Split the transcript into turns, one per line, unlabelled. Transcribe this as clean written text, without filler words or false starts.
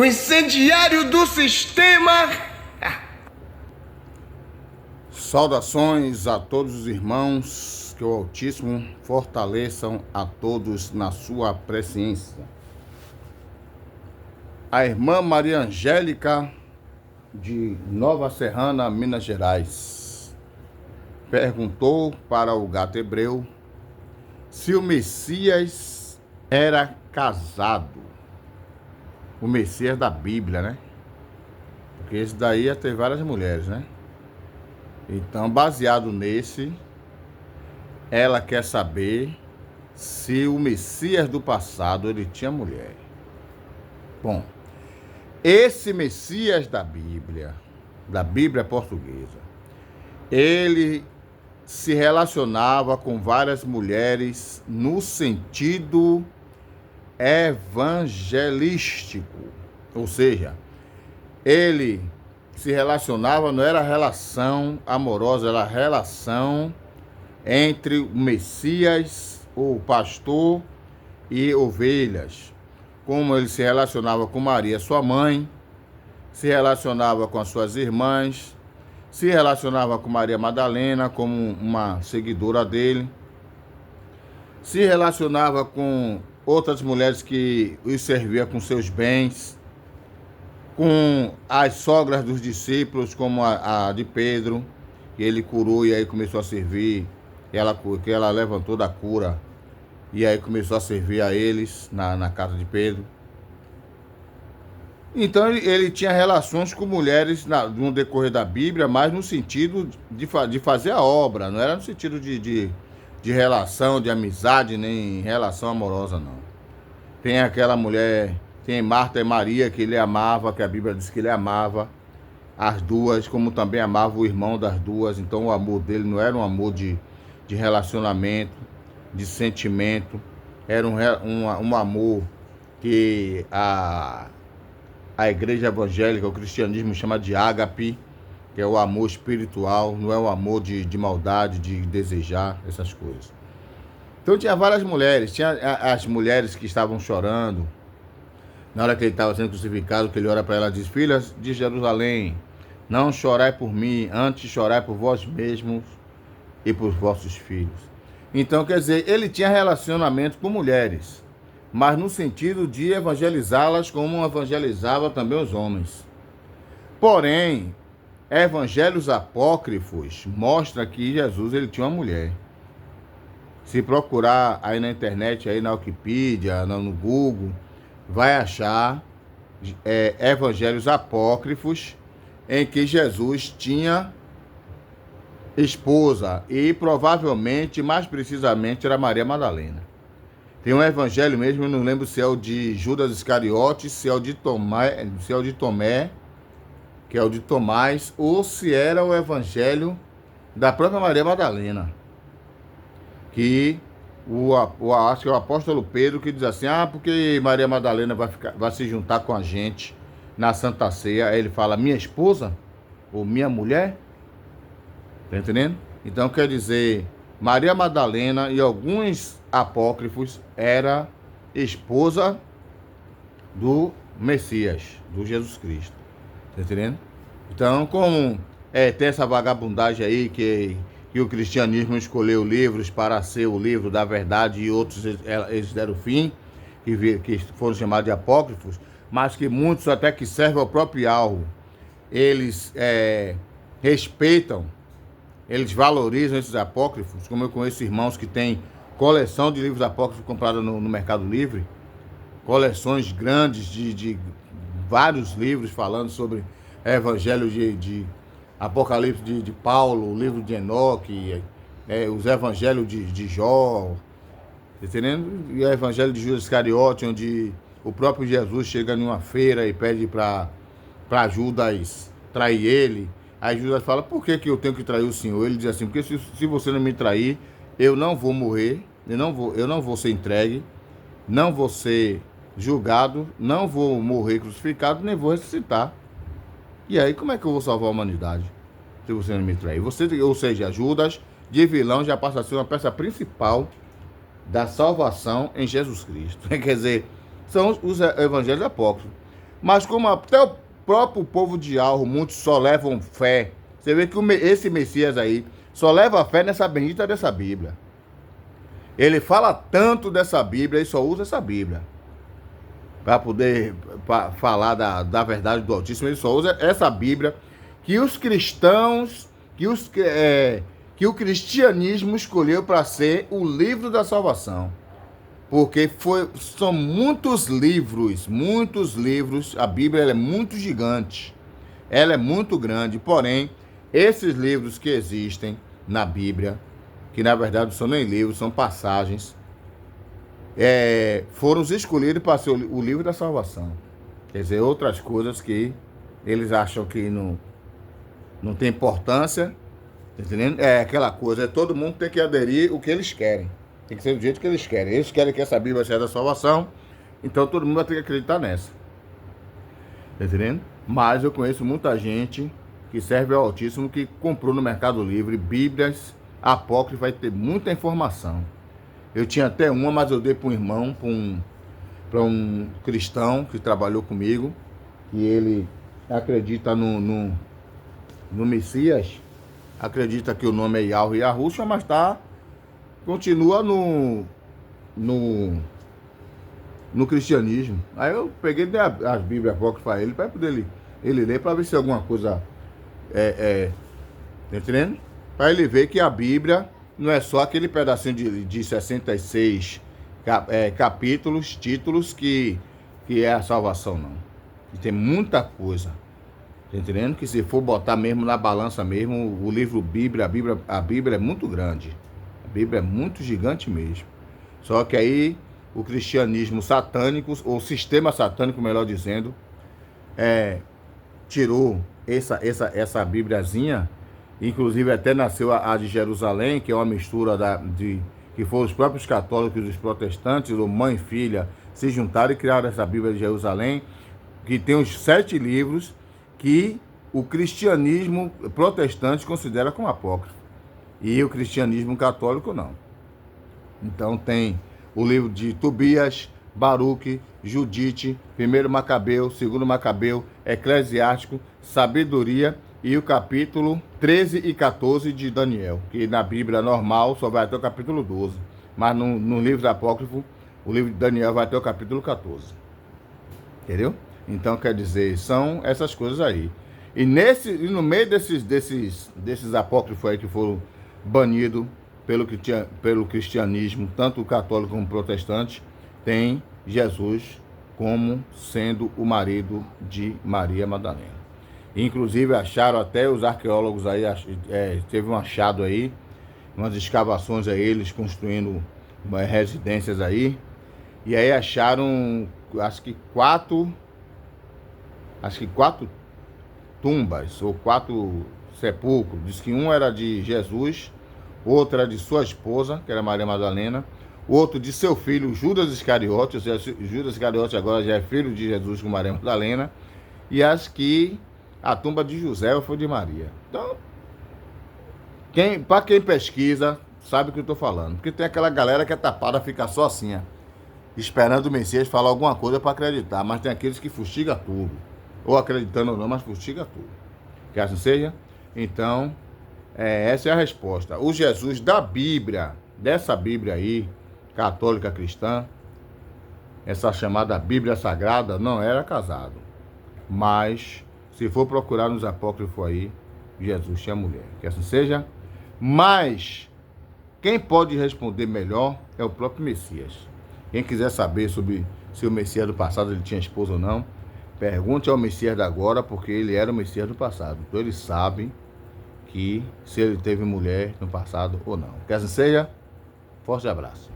O incendiário do sistema.
Saudações a todos os irmãos, que o Altíssimo fortaleçam a todos na sua presciência. A irmã Maria Angélica, de Nova Serrana, Minas Gerais, perguntou para o gato hebreu se o Messias era casado. O Messias da Bíblia, né? Porque esse daí ia ter várias mulheres, né? Então, baseado nesse, ela quer saber se o Messias do passado ele tinha mulher. Bom, esse Messias da Bíblia portuguesa, ele se relacionava com várias mulheres no sentido evangelístico, ou seja, ele se relacionava, não era relação amorosa, era relação entre o Messias, o pastor e ovelhas. Como ele se relacionava com Maria, sua mãe, se relacionava com as suas irmãs, se relacionava com Maria Madalena como uma seguidora dele, se relacionava com outras mulheres que os servia com seus bens, com as sogras dos discípulos, como a de Pedro, que ele curou e aí começou a servir, que ela levantou da cura e aí começou a servir a eles na casa de Pedro. Então ele tinha relações com mulheres no decorrer da Bíblia, mas no sentido de fazer a obra, não era no sentido de relação, de amizade, nem relação amorosa, não. Tem aquela mulher, tem Marta e Maria, que ele amava, que a Bíblia diz que ele amava as duas, como também amava o irmão das duas. Então o amor dele não era um amor de relacionamento, de sentimento, era um amor que a igreja evangélica, o cristianismo chama de ágape, que é o amor espiritual, não é o amor de maldade, de desejar essas coisas. Então tinha várias mulheres, tinha as mulheres que estavam chorando, na hora que ele estava sendo crucificado, que ele ora para ela e diz: filhas de Jerusalém, não chorai por mim, antes chorai por vós mesmos e por vossos filhos. Então, quer dizer, ele tinha relacionamento com mulheres, mas no sentido de evangelizá-las como evangelizava também os homens. Porém, evangelhos apócrifos mostram que Jesus ele tinha uma mulher. Se procurar aí na internet, aí na Wikipedia, no Google, vai achar evangelhos apócrifos em que Jesus tinha esposa e provavelmente, mais precisamente, era Maria Madalena. Tem um evangelho mesmo, eu não lembro se é o de Judas Iscariote, se é o de Tomé, que é o de Tomás, ou se era o evangelho da própria Maria Madalena, que acho que é o apóstolo Pedro que diz assim: porque Maria Madalena vai se juntar com a gente na Santa Ceia. Aí ele fala: minha esposa ou minha mulher. Tá entendendo? Então quer dizer, Maria Madalena e alguns apócrifos era esposa do Messias, do Jesus Cristo. Tá entendendo? Então, como tem essa vagabundagem aí que o cristianismo escolheu livros para ser o livro da verdade e outros eles deram fim, que foram chamados de apócrifos, mas que muitos até que servem ao próprio alvo, eles respeitam, eles valorizam esses apócrifos, como eu conheço irmãos que têm coleção de livros apócrifos comprados no Mercado Livre, coleções grandes de vários livros falando sobre evangelho de Apocalipse de Paulo, o livro de Enoque, os evangelhos de Jó, entendendo? E o evangelho de Judas Iscariote, onde o próprio Jesus chega numa feira e pede para Judas trair ele. Aí Judas fala: por que eu tenho que trair o Senhor? Ele diz assim: porque se você não me trair, eu não vou morrer, eu não vou ser entregue, não vou ser julgado, não vou morrer crucificado, nem vou ressuscitar. E aí, como é que eu vou salvar a humanidade se você não me trair? Ou seja, Judas, de vilão, já passa a ser uma peça principal da salvação em Jesus Cristo. Quer dizer, são os evangelhos apócrifos. Mas como até o próprio povo de Arro, muitos só levam fé. Você vê que esse Messias aí só leva fé nessa bendita dessa Bíblia. Ele fala tanto dessa Bíblia e só usa essa Bíblia. Para poder falar da verdade do Altíssimo, ele só usa essa Bíblia que os cristãos, que o cristianismo escolheu para ser o livro da salvação. Porque são muitos livros, a Bíblia ela é muito gigante, ela é muito grande, porém, esses livros que existem na Bíblia, que na verdade não são nem livros, são passagens, foram os escolhidos para ser o livro da salvação. Quer dizer, outras coisas que eles acham que não tem importância, tá entendendo? É aquela coisa, todo mundo tem que aderir o que eles querem. Tem que ser do jeito que eles querem. Eles querem que essa Bíblia seja da salvação, então todo mundo vai ter que acreditar nessa. Tá entendendo? Mas eu conheço muita gente que serve ao Altíssimo que comprou no Mercado Livre Bíblias apócrifas, vai ter muita informação. Eu tinha até uma, mas eu dei para um irmão, para um cristão que trabalhou comigo, e ele acredita no Messias, acredita que o nome é Yahweh Yahushua, mas continua no cristianismo. Aí eu peguei e dei as Bíblias apócrifas a ele, para poder ele ler, para ver se alguma coisa tá entendendo? Para ele ver que a Bíblia não é só aquele pedacinho de 66 capítulos, títulos que é a salvação, não. E tem muita coisa, tá entendendo? Que se for botar mesmo na balança mesmo, o livro Bíblia, a Bíblia é muito grande. A Bíblia é muito gigante mesmo. Só que aí o cristianismo satânico, ou sistema satânico, melhor dizendo, tirou essa Bíbliazinha. Inclusive até nasceu a de Jerusalém, que é uma mistura que foram os próprios católicos e os protestantes, ou mãe e filha, se juntaram e criaram essa Bíblia de Jerusalém, que tem os 7 livros que o cristianismo protestante considera como apócrifo. E o cristianismo católico não. Então tem o livro de Tobias, Baruque, Judite, 1 Macabeu, 2 Macabeu, Eclesiástico, Sabedoria e o capítulo 13 e 14 de Daniel, que na Bíblia normal só vai até o capítulo 12, mas no livro apócrifo, o livro de Daniel vai até o capítulo 14. Entendeu? Então, quer dizer, são essas coisas aí. E no meio desses apócrifos aí que foram banidos pelo cristianismo, tanto o católico como o protestante, tem Jesus como sendo o marido de Maria Madalena. Inclusive acharam até os arqueólogos aí, teve um achado aí, umas escavações aí, eles construindo residências aí, e aí acharam, acho que quatro tumbas, ou 4 sepulcros. Diz que um era de Jesus, outro era de sua esposa, que era Maria Madalena, outro de seu filho Judas Iscariote, ou seja, Judas Iscariote agora já é filho de Jesus com Maria Madalena, e acho que a tumba de José foi de Maria. Então, para quem pesquisa, sabe o que eu estou falando. Porque tem aquela galera que é tapada, fica só assim, esperando o Messias falar alguma coisa para acreditar. Mas tem aqueles que fustigam tudo. Ou acreditando ou não, mas fustiga tudo. Que assim seja? Então, essa é a resposta. O Jesus da Bíblia, dessa Bíblia aí, católica cristã, essa chamada Bíblia Sagrada, não era casado. Mas, se for procurar nos apócrifos aí, Jesus tinha mulher. Que assim seja? Mas, quem pode responder melhor é o próprio Messias. Quem quiser saber sobre se o Messias do passado ele tinha esposa ou não, pergunte ao Messias da agora, porque ele era o Messias do passado. Então ele sabe que se ele teve mulher no passado ou não. Que assim seja, forte abraço.